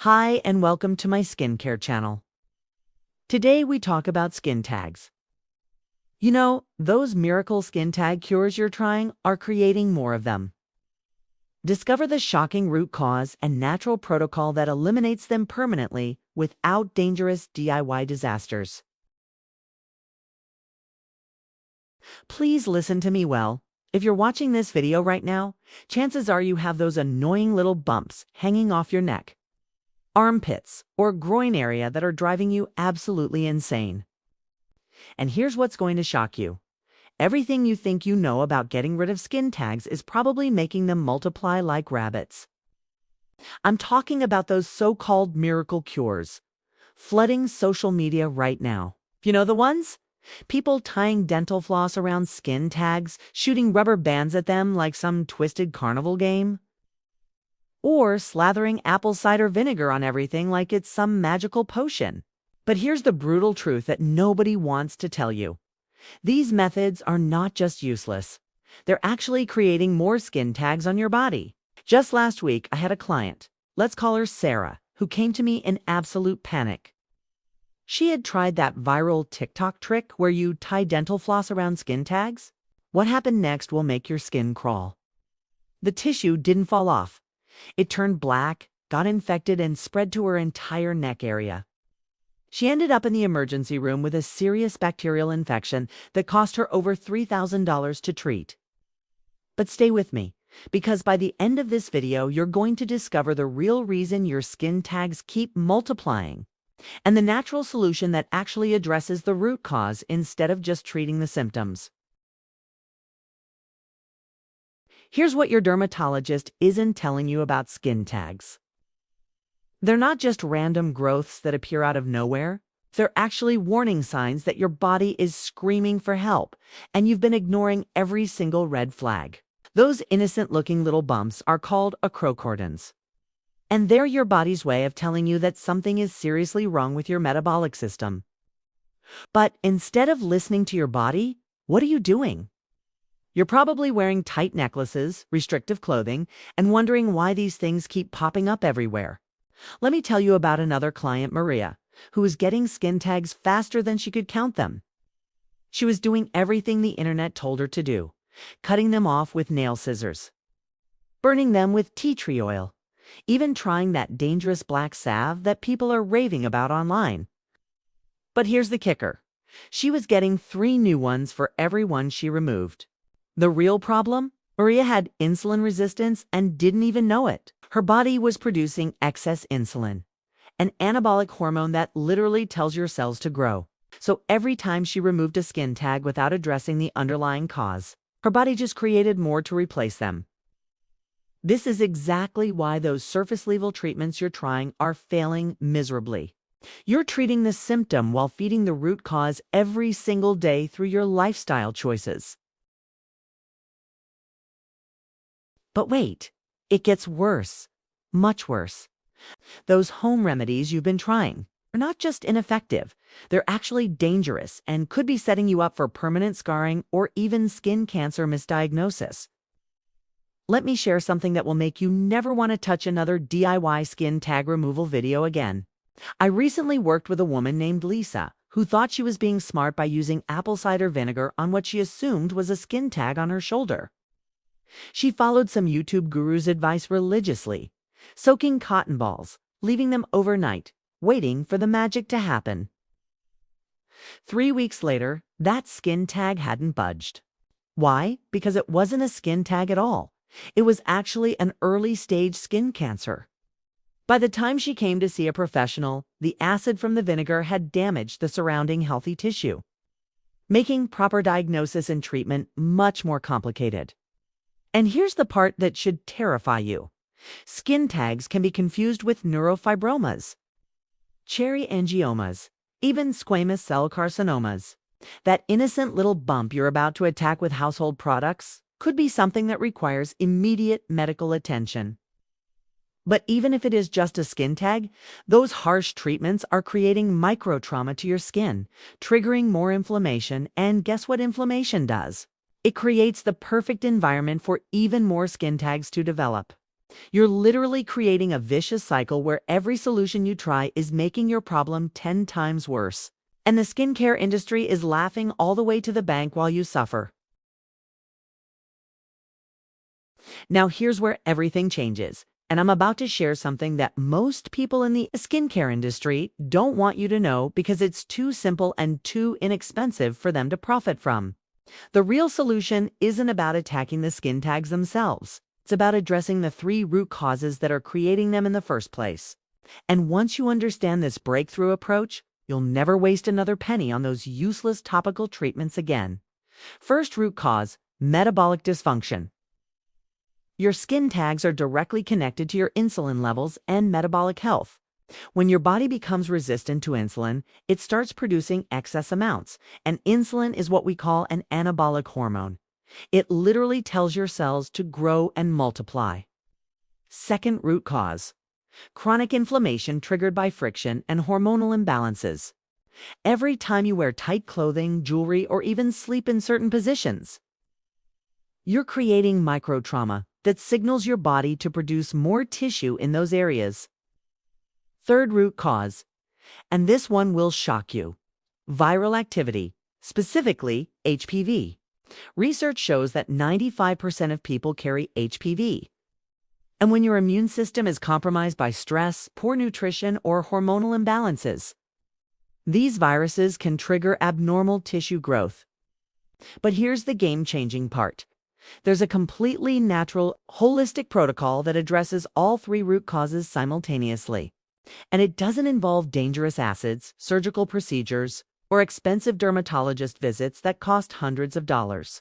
Hi, and welcome to my skincare channel. Today we talk about skin tags. You know, those miracle skin tag cures you're trying are creating more of them. Discover the shocking root cause and natural protocol that eliminates them permanently without dangerous DIY disasters. Please listen to me well. If you're watching this video right now, chances are you have those annoying little bumps hanging off your neck, armpits, or groin area that are driving you absolutely insane. And here's what's going to shock you. Everything you think you know about getting rid of skin tags is probably making them multiply like rabbits. I'm talking about those so-called miracle cures, flooding social media right now. You know the ones? People tying dental floss around skin tags, shooting rubber bands at them like some twisted carnival game. Or slathering apple cider vinegar on everything like it's some magical potion. But here's the brutal truth that nobody wants to tell you. These methods are not just useless. They're actually creating more skin tags on your body. Just last week, I had a client, let's call her Sarah, who came to me in absolute panic. She had tried that viral TikTok trick where you tie dental floss around skin tags. What happened next will make your skin crawl. The tissue didn't fall off. It turned black, got infected, and spread to her entire neck area. She ended up in the emergency room with a serious bacterial infection that cost her over $3,000 to treat. But stay with me, because by the end of this video, you're going to discover the real reason your skin tags keep multiplying, and the natural solution that actually addresses the root cause instead of just treating the symptoms. Here's what your dermatologist isn't telling you about skin tags. They're not just random growths that appear out of nowhere. They're actually warning signs that your body is screaming for help, and you've been ignoring every single red flag. Those innocent-looking little bumps are called acrochordons. And they're your body's way of telling you that something is seriously wrong with your metabolic system. But instead of listening to your body, what are you doing? You're probably wearing tight necklaces, restrictive clothing, and wondering why these things keep popping up everywhere. Let me tell you about another client, Maria, who was getting skin tags faster than she could count them. She was doing everything the internet told her to do, cutting them off with nail scissors, burning them with tea tree oil, even trying that dangerous black salve that people are raving about online. But here's the kicker. She was getting 3 new ones for every one she removed. The real problem? Maria had insulin resistance and didn't even know it. Her body was producing excess insulin, an anabolic hormone that literally tells your cells to grow. So every time she removed a skin tag without addressing the underlying cause, her body just created more to replace them. This is exactly why those surface-level treatments you're trying are failing miserably. You're treating the symptom while feeding the root cause every single day through your lifestyle choices. But wait, it gets worse, much worse. Those home remedies you've been trying are not just ineffective, they're actually dangerous and could be setting you up for permanent scarring or even skin cancer misdiagnosis. Let me share something that will make you never want to touch another DIY skin tag removal video again. I recently worked with a woman named Lisa who thought she was being smart by using apple cider vinegar on what she assumed was a skin tag on her shoulder. She followed some YouTube guru's advice religiously, soaking cotton balls, leaving them overnight, waiting for the magic to happen. 3 weeks later, that skin tag hadn't budged. Why? Because it wasn't a skin tag at all. It was actually an early-stage skin cancer. By the time she came to see a professional, the acid from the vinegar had damaged the surrounding healthy tissue, making proper diagnosis and treatment much more complicated. And here's the part that should terrify you. Skin tags can be confused with neurofibromas, cherry angiomas, even squamous cell carcinomas. That innocent little bump you're about to attack with household products could be something that requires immediate medical attention. But even if it is just a skin tag, those harsh treatments are creating microtrauma to your skin, triggering more inflammation, and guess what inflammation does? It creates the perfect environment for even more skin tags to develop. You're literally creating a vicious cycle where every solution you try is making your problem 10 times worse. And the skincare industry is laughing all the way to the bank while you suffer. Now here's where everything changes. And I'm about to share something that most people in the skincare industry don't want you to know because it's too simple and too inexpensive for them to profit from. The real solution isn't about attacking the skin tags themselves. It's about addressing the 3 root causes that are creating them in the first place. And once you understand this breakthrough approach, you'll never waste another penny on those useless topical treatments again. First root cause, metabolic dysfunction. Your skin tags are directly connected to your insulin levels and metabolic health. When your body becomes resistant to insulin, it starts producing excess amounts, and insulin is what we call an anabolic hormone. It literally tells your cells to grow and multiply. Second root cause, chronic inflammation triggered by friction and hormonal imbalances. Every time you wear tight clothing, jewelry, or even sleep in certain positions, you're creating microtrauma that signals your body to produce more tissue in those areas. Third root cause, and this one will shock you, viral activity, specifically HPV. Research shows that 95% of people carry HPV. And when your immune system is compromised by stress, poor nutrition, or hormonal imbalances, these viruses can trigger abnormal tissue growth. But here's the game-changing part. There's a completely natural, holistic protocol that addresses all 3 root causes simultaneously. And it doesn't involve dangerous acids, surgical procedures, or expensive dermatologist visits that cost hundreds of dollars.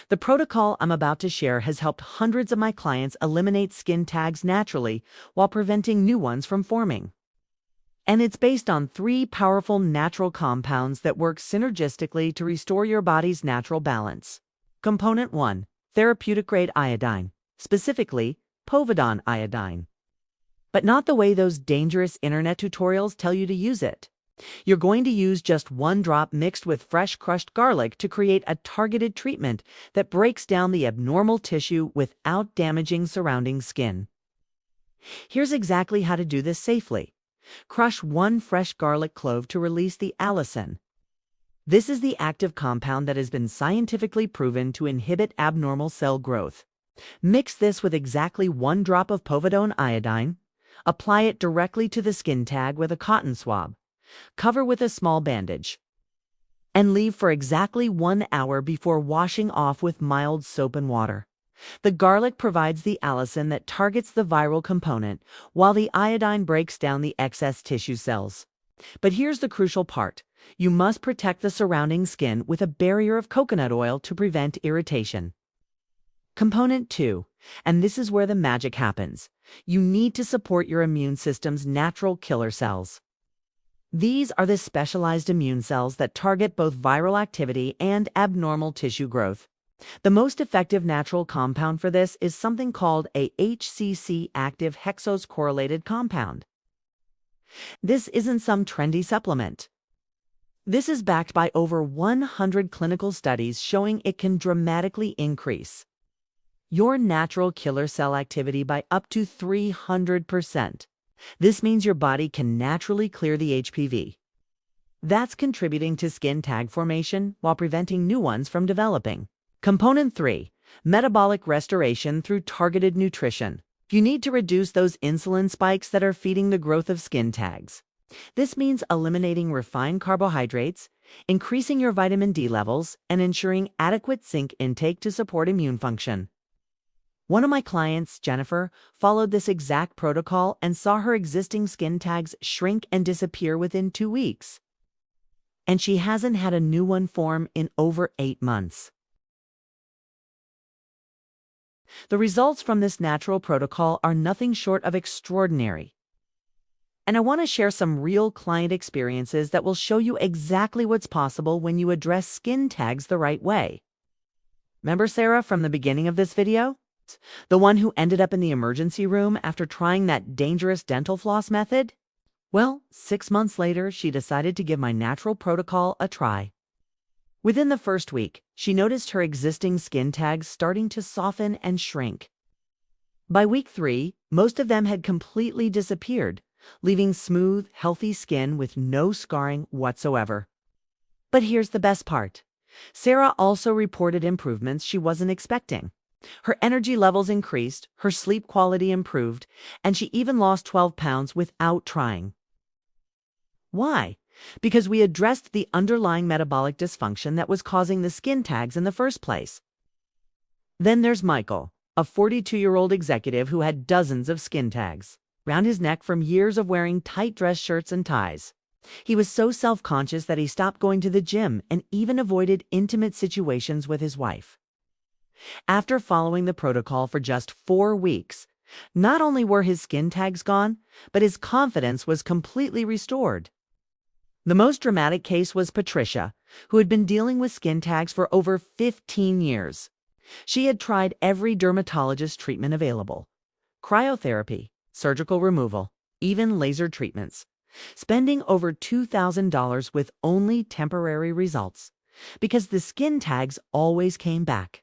The protocol I'm about to share has helped hundreds of my clients eliminate skin tags naturally while preventing new ones from forming. And it's based on 3 powerful natural compounds that work synergistically to restore your body's natural balance. Component 1, therapeutic-grade iodine, specifically povidone iodine. But not the way those dangerous internet tutorials tell you to use it. You're going to use just 1 drop mixed with fresh crushed garlic to create a targeted treatment that breaks down the abnormal tissue without damaging surrounding skin. Here's exactly how to do this safely. Crush 1 fresh garlic clove to release the allicin. This is the active compound that has been scientifically proven to inhibit abnormal cell growth. Mix this with exactly 1 drop of povidone iodine. Apply it directly to the skin tag with a cotton swab. Cover with a small bandage. And leave for exactly 1 hour before washing off with mild soap and water. The garlic provides the allicin that targets the viral component, while the iodine breaks down the excess tissue cells. But here's the crucial part. You must protect the surrounding skin with a barrier of coconut oil to prevent irritation. Component 2, and this is where the magic happens. You need to support your immune system's natural killer cells. These are the specialized immune cells that target both viral activity and abnormal tissue growth. The most effective natural compound for this is something called a HCC active hexose-correlated compound. This isn't some trendy supplement. This is backed by over 100 clinical studies showing it can dramatically increase your natural killer cell activity by up to 300%. This means your body can naturally clear the HPV. That's contributing to skin tag formation while preventing new ones from developing. Component 3, metabolic restoration through targeted nutrition. You need to reduce those insulin spikes that are feeding the growth of skin tags. This means eliminating refined carbohydrates, increasing your vitamin D levels, and ensuring adequate zinc intake to support immune function. One of my clients, Jennifer, followed this exact protocol and saw her existing skin tags shrink and disappear within 2 weeks. And she hasn't had a new one form in over 8 months. The results from this natural protocol are nothing short of extraordinary. And I want to share some real client experiences that will show you exactly what's possible when you address skin tags the right way. Remember Sarah from the beginning of this video? The one who ended up in the emergency room after trying that dangerous dental floss method? Well, 6 months later, she decided to give my natural protocol a try. Within the first week, she noticed her existing skin tags starting to soften and shrink. By week 3, most of them had completely disappeared, leaving smooth, healthy skin with no scarring whatsoever. But here's the best part. Sarah also reported improvements she wasn't expecting. Her energy levels increased, her sleep quality improved, and she even lost 12 pounds without trying. Why? Because we addressed the underlying metabolic dysfunction that was causing the skin tags in the first place. Then there's Michael, a 42-year-old executive who had dozens of skin tags around his neck from years of wearing tight dress shirts and ties. He was so self-conscious that he stopped going to the gym and even avoided intimate situations with his wife. After following the protocol for just 4 weeks, not only were his skin tags gone, but his confidence was completely restored. The most dramatic case was Patricia, who had been dealing with skin tags for over 15 years. She had tried every dermatologist treatment available: cryotherapy, surgical removal, even laser treatments, spending over $2,000 with only temporary results, because the skin tags always came back.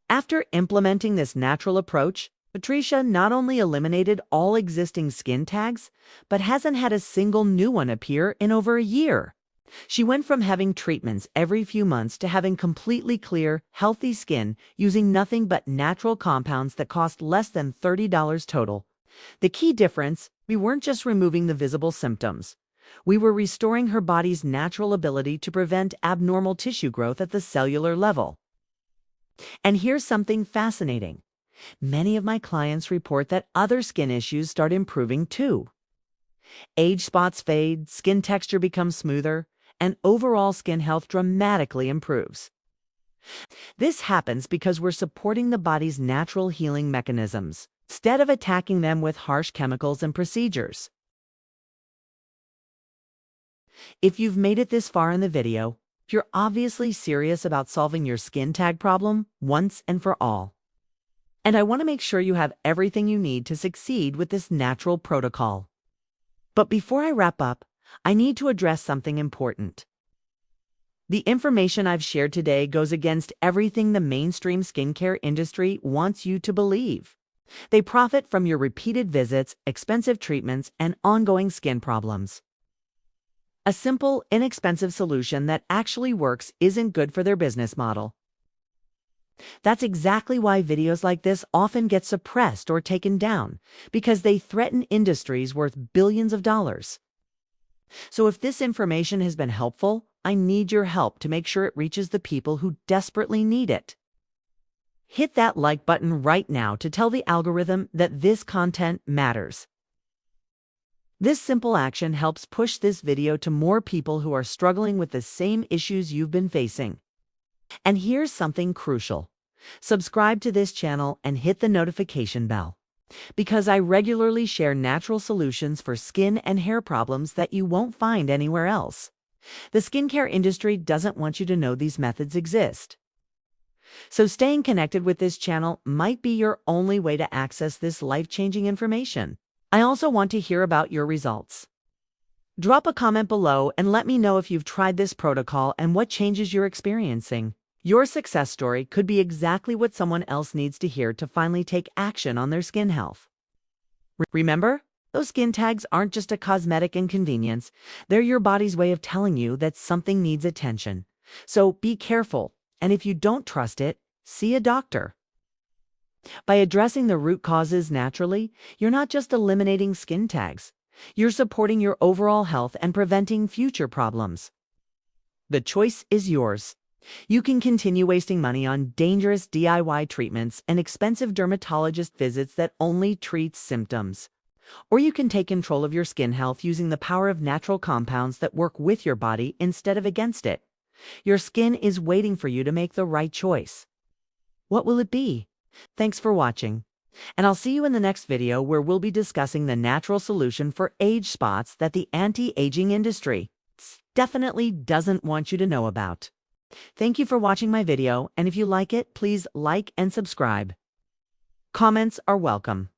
After implementing this natural approach, Patricia not only eliminated all existing skin tags, but hasn't had a single new one appear in over a year. She went from having treatments every few months to having completely clear, healthy skin using nothing but natural compounds that cost less than $30 total. The key difference: we weren't just removing the visible symptoms. We were restoring her body's natural ability to prevent abnormal tissue growth at the cellular level. And here's something fascinating. Many of my clients report that other skin issues start improving too. Age spots fade, skin texture becomes smoother, and overall skin health dramatically improves. This happens because we're supporting the body's natural healing mechanisms, instead of attacking them with harsh chemicals and procedures. If you've made it this far in the video, you're obviously serious about solving your skin tag problem once and for all. And I want to make sure you have everything you need to succeed with this natural protocol. But before I wrap up, I need to address something important. The information I've shared today goes against everything the mainstream skincare industry wants you to believe. They profit from your repeated visits, expensive treatments, and ongoing skin problems. A simple, inexpensive solution that actually works isn't good for their business model. That's exactly why videos like this often get suppressed or taken down, because they threaten industries worth billions of dollars. So if this information has been helpful, I need your help to make sure it reaches the people who desperately need it. Hit that like button right now to tell the algorithm that this content matters. This simple action helps push this video to more people who are struggling with the same issues you've been facing. And here's something crucial. Subscribe to this channel and hit the notification bell, because I regularly share natural solutions for skin and hair problems that you won't find anywhere else. The skincare industry doesn't want you to know these methods exist. So staying connected with this channel might be your only way to access this life-changing information. I also want to hear about your results. Drop a comment below and let me know if you've tried this protocol and what changes you're experiencing. Your success story could be exactly what someone else needs to hear to finally take action on their skin health. Remember, those skin tags aren't just a cosmetic inconvenience. They're your body's way of telling you that something needs attention. So be careful, and if you don't trust it, see a doctor. By addressing the root causes naturally, you're not just eliminating skin tags. You're supporting your overall health and preventing future problems. The choice is yours. You can continue wasting money on dangerous DIY treatments and expensive dermatologist visits that only treat symptoms. Or you can take control of your skin health using the power of natural compounds that work with your body instead of against it. Your skin is waiting for you to make the right choice. What will it be? Thanks for watching. And I'll see you in the next video, where we'll be discussing the natural solution for age spots that the anti-aging industry definitely doesn't want you to know about. Thank you for watching my video, and if you like it, please like and subscribe. Comments are welcome.